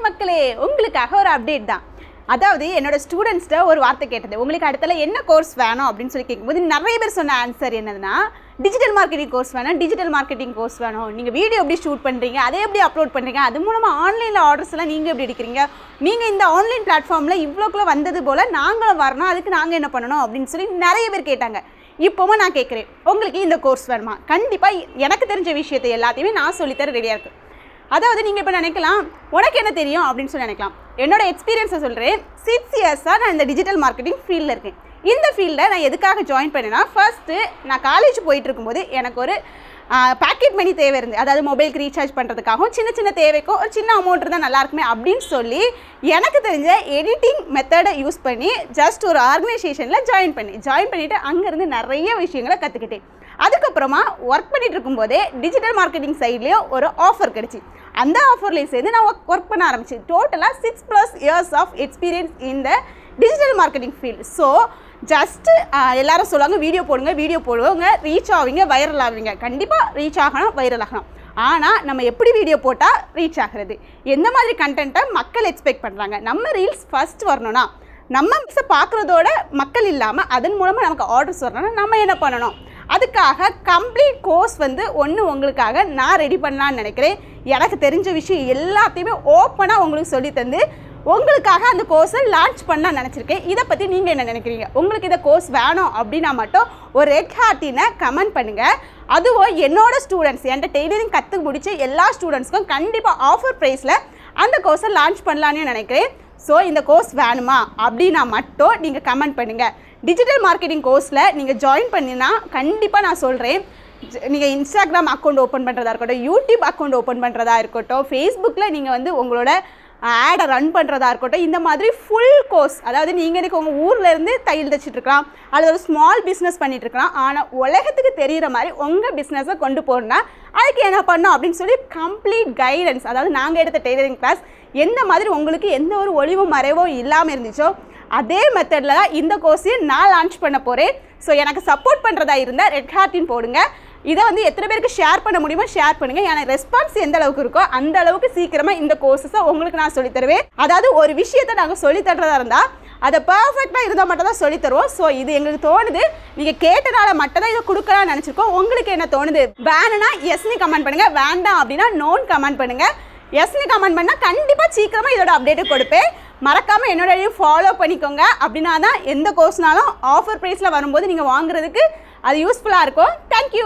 மக்களே, உங்களுக்காக ஒரு அப்டேட் தான். அதாவது என்னோட ஸ்டூடெண்ட்ஸ்ட்ட ஒரு வார்த்தை கேட்டது. உங்களுக்கு அடுத்தல என்ன கோர்ஸ் வேணும் அப்படின்னு சொல்லி கேட்கும்போது நிறைய பேர் சொன்ன ஆன்சர் என்னதுன்னா, டிஜிட்டல் மார்க்கெட்டிங் கோர்ஸ் வேணும், டிஜிட்டல் மார்க்கெட்டிங் கோர்ஸ் வேணும். நீங்கள் வீடியோ எப்படி ஷூட் பண்ணுறீங்க, அதை எப்படி அப்லோட் பண்ணுறீங்க, அது மூலமாக ஆன்லைனில் ஆர்டர்ஸ் எல்லாம் நீங்கள் எப்படி எடுக்கிறீங்க, நீங்கள் இந்த ஆன்லைன் பிளாட்ஃபார்மில் இவ்வளோக்குள்ளே வந்தது போல் நாங்களும் வரணும், அதுக்கு நாங்கள் என்ன பண்ணணும் அப்படின்னு சொல்லி நிறைய பேர் கேட்டாங்க. இப்போவும் நான் கேட்குறேன், உங்களுக்கு இந்த கோர்ஸ் வேணுமா? கண்டிப்பாக எனக்கு தெரிஞ்ச விஷயத்தை எல்லாத்தையுமே நான் சொல்லித்தர ரெடியாக இருக்குது. அதாவது நீங்கள் இப்போ நினைக்கலாம், உனக்கு என்ன தெரியும் அப்படின்னு சொல்லி நினைக்கலாம். என்னோட எக்ஸ்பீரியன்ஸை சொல்கிறேன். 6 இயர்ஸாக நான் இந்த டிஜிட்டல் மார்க்கெட்டிங் ஃபீல்டில் இருக்கேன். இந்த ஃபீல்டில் நான் எதுக்காக ஜாயின் பண்ணேன்னா, ஃபர்ஸ்ட்டு நான் காலேஜ் போயிட்டு இருக்கும்போது எனக்கு ஒரு பேக்கெட் மணி தேவை இருந்து, அதாவது மொபைலுக்கு ரீசார்ஜ் பண்ணுறதுக்காகவும் சின்ன சின்ன தேவைக்கும் ஒரு சின்ன அமௌண்ட் இருந்தால் நல்லாயிருக்குமே அப்படின்னு சொல்லி எனக்கு தெரிஞ்ச எடிட்டிங் மெத்தடை யூஸ் பண்ணி ஜஸ்ட் ஒரு ஆர்கனைசேஷனில் ஜாயின் பண்ணிவிட்டு அங்கேருந்து நிறைய விஷயங்களை கற்றுக்கிட்டேன். அதுக்கப்புறமா ஒர்க் பண்ணிட்டு இருக்கும்போதே டிஜிட்டல் மார்க்கெட்டிங் சைட்லேயும் ஒரு ஆஃபர் கிடச்சி. அந்த ஆஃபர்லேயும் சேர்ந்து நான் ஒர்க் பண்ண ஆரம்பிச்சு. டோட்டலாக 6+ இயர்ஸ் ஆஃப் எக்ஸ்பீரியன்ஸ் இந்த digital marketing field. So just எல்லாரும் சொல்லுவாங்க, வீடியோ போடுவாங்க, ரீச் ஆவீங்க, வைரல் ஆவீங்க. கண்டிப்பாக ரீச் ஆகணும், வைரல் ஆகணும். ஆனால் நம்ம எப்படி வீடியோ போட்டால் ரீச் ஆகிறது, எந்த மாதிரி கண்டென்ட்டை மக்கள் எக்ஸ்பெக்ட் பண்ணுறாங்க, நம்ம ரீல்ஸ் ஃபஸ்ட் வரணும்னா நம்ம மிக்ஸை பார்க்குறதோட மக்கள் இல்லாமல் அதன் மூலமாக நமக்கு ஆர்டர்ஸ் வரணும்னா நம்ம என்ன பண்ணணும், அதுக்காக கம்ப்ளீட் கோர்ஸ் ஒன்று உங்களுக்காக நான் ரெடி பண்ணலான்னு நினைக்கிறேன். எனக்கு தெரிஞ்ச விஷயம் எல்லாத்தையுமே ஓப்பனாக உங்களுக்கு சொல்லி தந்து உங்களுக்காக அந்த கோர்ஸை லான்ச் பண்ண நினச்சிருக்கேன். இதை பற்றி நீங்கள் என்ன நினைக்கிறீங்க? உங்களுக்கு இந்த கோர்ஸ் வேணும் அப்படின்னா மட்டும் ஒரு ரெட் ஹார்ட்டினை கமெண்ட் பண்ணுங்கள். அதுவும் என்னோடய ஸ்டூடெண்ட்ஸ், என்கிட்ட டெய்லரிங் கற்றுக்க முடிச்ச எல்லா ஸ்டூடெண்ட்ஸ்க்கும் கண்டிப்பாக ஆஃபர் ப்ரைஸில் அந்த கோர்ஸை லான்ச் பண்ணலான்னு நினைக்கிறேன். ஸோ இந்த கோர்ஸ் வேணுமா அப்படின்னா மட்டும் நீங்கள் கமெண்ட் பண்ணுங்கள். டிஜிட்டல் மார்க்கெட்டிங் கோர்ஸில் நீங்கள் ஜாயின் பண்ணினா கண்டிப்பாக நான் சொல்கிறேன், நீங்கள் இன்ஸ்டாகிராம் அக்கௌண்ட் ஓப்பன் பண்ணுறதா இருக்கட்டும், யூடியூப் அக்கௌண்ட் ஓப்பன் பண்ணுறதா இருக்கட்டும், ஃபேஸ்புக்கில் நீங்கள் உங்களோட ஆடை ரன் பண்ணுறதா இருக்கட்டும், இந்த மாதிரி ஃபுல் கோர்ஸ். அதாவது நீங்கள் எனக்கு உங்கள் ஊர்லேருந்து தையல் தைச்சிட்ருக்கலாம், அல்லது ஒரு ஸ்மால் பிஸ்னஸ் பண்ணிகிட்ருக்கலாம். ஆனால் உலகத்துக்கு தெரிகிற மாதிரி உங்கள் பிஸ்னஸை கொண்டு போகணுன்னா அதுக்கு என்ன பண்ணணும் அப்படின்னு சொல்லி கம்ப்ளீட் கைடன்ஸ், அதாவது நாங்கள் எடுத்த டெய்லரிங் கிளாஸ் எந்த மாதிரி உங்களுக்கு எந்த ஒரு ஒளிவும் மறைவோ இல்லாமல் இருந்துச்சோ அதே மெத்தடில் தான் இந்த கோர்ஸையும் நான் லான்ச் பண்ண போகிறேன். ஸோ எனக்கு சப்போர்ட் பண்ணுறதா இருந்தால் ரெட் ஹார்ட்டின் போடுங்க. இதை எத்தனை பேருக்கு ஷேர் பண்ண முடியுமோ ஷேர் பண்ணுங்கள். எனக்கு ரெஸ்பான்ஸ் எந்த அளவுக்கு இருக்கோ அந்த அளவுக்கு சீக்கிரமாக இந்த கோர்ஸஸை உங்களுக்கு நான் சொல்லித்தருவேன். அதாவது ஒரு விஷயத்தை நாங்கள் சொல்லித்தரதா இருந்தால் அதை பர்ஃபெக்டாக இருந்தால் மட்டும் தான் சொல்லித்தருவோம். ஸோ இது எங்களுக்கு தோணுது, நீங்கள் கேட்டனால மட்டும் தான் இதை கொடுக்கலாம்னு நினச்சிருக்கோம். உங்களுக்கு என்ன தோணுது? வேணும்னா எஸ்னு கமெண்ட் பண்ணுங்கள், வேண்டாம் அப்படின்னா நோன் கமெண்ட் பண்ணுங்கள். எஸ்னு கமெண்ட் பண்ணால் கண்டிப்பாக சீக்கிரமாக இதோட அப்டேட்டு கொடுப்பேன். மறக்காமல் என்னோட ஃபாலோ பண்ணிக்கோங்க. அப்படின்னா தான் எந்த கோர்ஸ்னாலும் ஆஃபர் ப்ரைஸில் வரும்போது நீங்கள் வாங்குறதுக்கு அது யூஸ்ஃபுல்லாக இருக்கும். தேங்க்யூ.